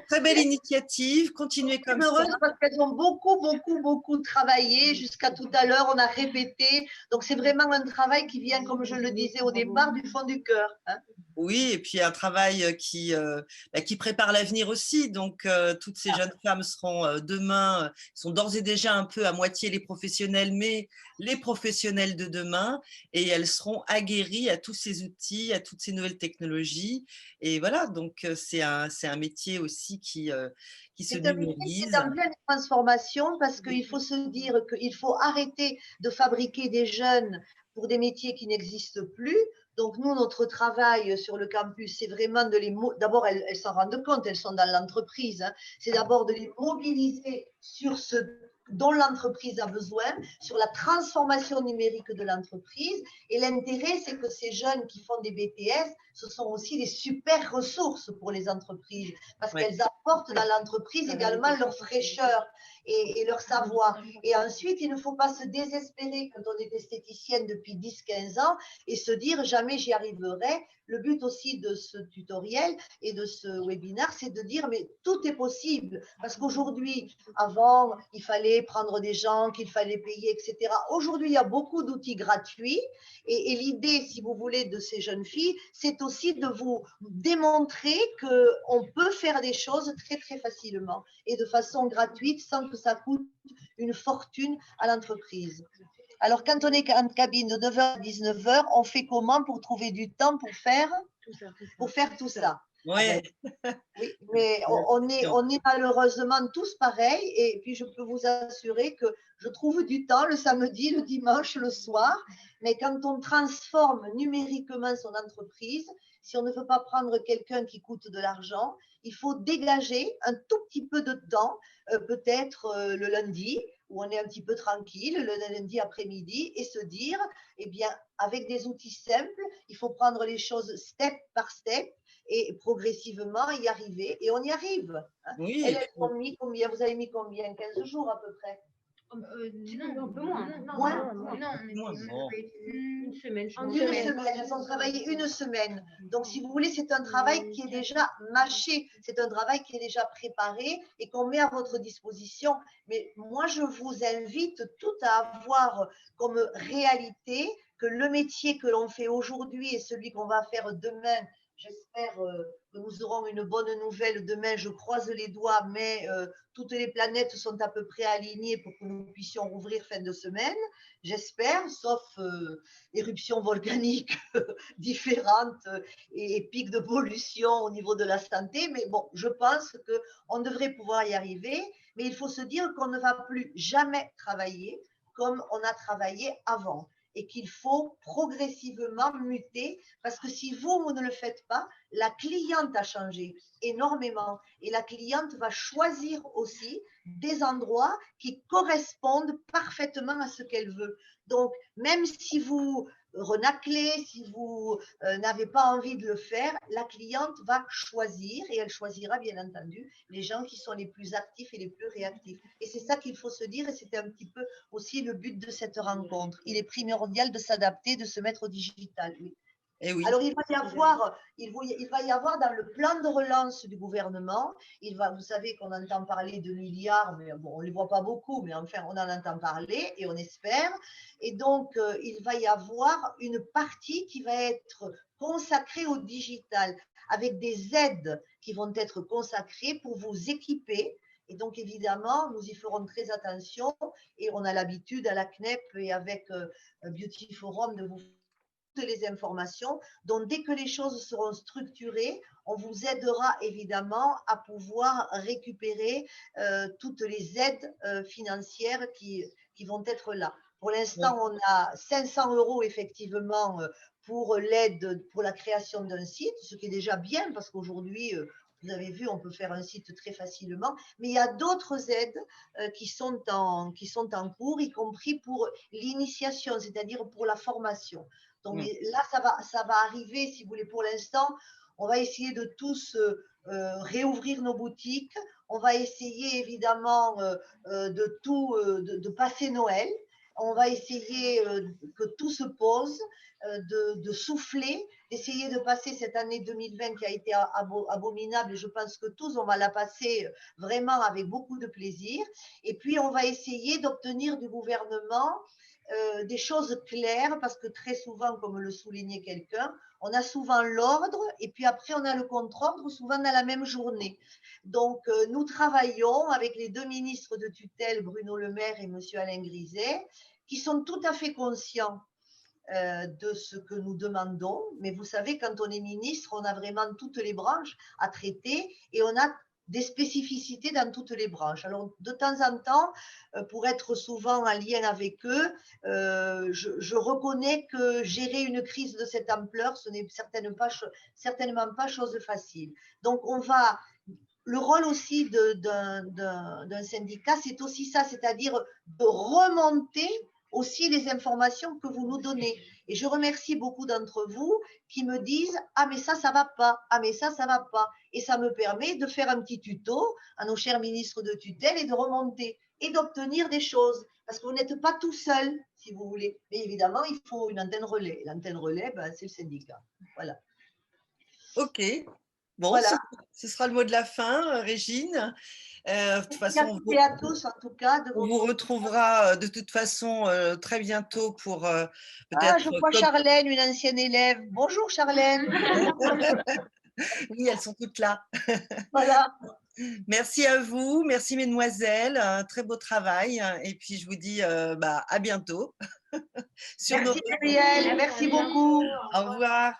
très belle initiative. Continuez très comme ça. heureuses parce qu'elles ont beaucoup travaillé jusqu'à tout à l'heure. On a répété. Donc, c'est vraiment un travail qui vient, comme je le disais au départ, du fond du cœur, hein. Oui, et puis un travail qui prépare l'avenir aussi. Donc, toutes ces jeunes femmes seront demain, sont d'ores et déjà un peu à moitié les professionnels, mais les professionnels de demain. Et elles seront aguerries à tous ces outils, à toutes ces nouvelles technologies. Et voilà, donc c'est un métier aussi qui se C'est un métier qui est numérise. en pleine transformation parce qu'il faut se dire qu'il faut arrêter de fabriquer des jeunes pour des métiers qui n'existent plus. Donc, nous, notre travail sur le campus, c'est vraiment de les… D'abord, elles s'en rendent compte, elles sont dans l'entreprise, hein. C'est d'abord de les mobiliser sur ce dont l'entreprise a besoin, sur la transformation numérique de l'entreprise. Et l'intérêt, c'est que ces jeunes qui font des BTS, ce sont aussi des super ressources pour les entreprises parce qu'elles apportent dans l'entreprise également leur fraîcheur et leur savoir. Et ensuite, il ne faut pas se désespérer quand on est esthéticienne depuis 10-15 ans et se dire jamais j'y arriverai. Le but aussi de ce tutoriel et de ce webinaire, c'est de dire mais tout est possible parce qu'aujourd'hui, avant, il fallait prendre des gens, qu'il fallait payer, etc. Aujourd'hui, il y a beaucoup d'outils gratuits et l'idée, si vous voulez, de ces jeunes filles, c'est aussi de vous démontrer qu'on peut faire des choses très facilement et de façon gratuite sans que ça coûte une fortune à l'entreprise. Alors, quand on est en cabine de 9h à 19h, on fait comment pour trouver du temps pour faire tout ça? Ouais. Oui, mais on est malheureusement tous pareils et puis je peux vous assurer que je trouve du temps le samedi, le dimanche, le soir, mais quand on transforme numériquement son entreprise, si on ne veut pas prendre quelqu'un qui coûte de l'argent, il faut dégager un tout petit peu de temps, peut-être le lundi, où on est un petit peu tranquille, le lundi après-midi, et se dire, eh bien, avec des outils simples, il faut prendre les choses step par step, et progressivement y arriver. Et on y arrive, hein. Oui, Elles ont mis combien? Vous avez mis combien? 15 jours à peu près? Non, un peu moins. Une semaine. Elles ont travaillé une semaine. Donc, si vous voulez, c'est un travail qui est déjà mâché. C'est un travail qui est déjà préparé et qu'on met à votre disposition. Mais moi, je vous invite toutes à avoir comme réalité que le métier que l'on fait aujourd'hui et celui qu'on va faire demain, j'espère que nous aurons une bonne nouvelle demain. Je croise les doigts, mais toutes les planètes sont à peu près alignées pour que nous puissions rouvrir fin de semaine. J'espère, sauf éruptions volcaniques différentes et pics de pollution au niveau de la santé. Mais bon, je pense qu'on devrait pouvoir y arriver. Mais il faut se dire qu'on ne va plus jamais travailler comme on a travaillé avant et qu'il faut progressivement muter parce que si vous ne le faites pas, la cliente a changé énormément et la cliente va choisir aussi des endroits qui correspondent parfaitement à ce qu'elle veut. Donc, même si vous renaclez, si vous n'avez pas envie de le faire, la cliente va choisir et elle choisira bien entendu les gens qui sont les plus actifs et les plus réactifs. Et c'est ça qu'il faut se dire et c'était un petit peu aussi le but de cette rencontre. Il est primordial de s'adapter, de se mettre au digital. Oui. Oui. Alors, il va y avoir dans le plan de relance du gouvernement, vous savez qu'on entend parler de milliards, mais bon, on ne les voit pas beaucoup, mais enfin, on en entend parler et on espère. Et donc, il va y avoir une partie qui va être consacrée au digital, avec des aides qui vont être consacrées pour vous équiper. Et donc, évidemment, nous y ferons très attention et on a l'habitude à la CNEP et avec Beauty Forum de vous toutes les informations. Donc, dès que les choses seront structurées, on vous aidera évidemment à pouvoir récupérer toutes les aides financières qui vont être là. Pour l'instant, on a 500 € effectivement pour l'aide pour la création d'un site, ce qui est déjà bien parce qu'aujourd'hui, vous avez vu, on peut faire un site très facilement, mais il y a d'autres aides qui sont en cours, y compris pour l'initiation, c'est-à-dire pour la formation. Donc là, ça va arriver, si vous voulez, pour l'instant, on va essayer de tous réouvrir nos boutiques. On va essayer évidemment de passer Noël. On va essayer que tout se pose, de souffler, d'essayer de passer cette année 2020 qui a été abominable. Et je pense que tous, on va la passer vraiment avec beaucoup de plaisir. Et puis, on va essayer d'obtenir du gouvernement des choses claires, parce que très souvent, comme le soulignait quelqu'un, on a souvent l'ordre et puis après on a le contre-ordre, souvent dans la même journée. Donc nous travaillons avec les deux ministres de tutelle, Bruno Le Maire et M. Alain Griset, qui sont tout à fait conscients de ce que nous demandons. Mais vous savez, quand on est ministre, on a vraiment toutes les branches à traiter et on a des spécificités dans toutes les branches. Alors, de temps en temps, pour être souvent en lien avec eux, je reconnais que gérer une crise de cette ampleur, ce n'est certainement pas chose facile. Donc, le rôle aussi d'un syndicat, c'est aussi ça, c'est-à-dire de remonter aussi les informations que vous nous donnez. Et je remercie beaucoup d'entre vous qui me disent « Ah, mais ça va pas. Ah, mais ça va pas. » Et ça me permet de faire un petit tuto à nos chers ministres de tutelle et de remonter et d'obtenir des choses. Parce que vous n'êtes pas tout seul, si vous voulez. Mais évidemment, il faut une antenne relais. L'antenne relais, c'est le syndicat. Voilà. Ok. Bon, voilà. Ce sera le mot de la fin, Régine. De toute façon, merci à tous, en tout cas. On vous retrouvera de toute façon très bientôt pour peut-être… je vois Charlène, une ancienne élève. Bonjour Charlène. Oui, elles sont toutes là. Voilà. Merci à vous, merci mesdemoiselles, très beau travail. Et puis je vous dis à bientôt. Merci Gabrielle, merci beaucoup. Au revoir.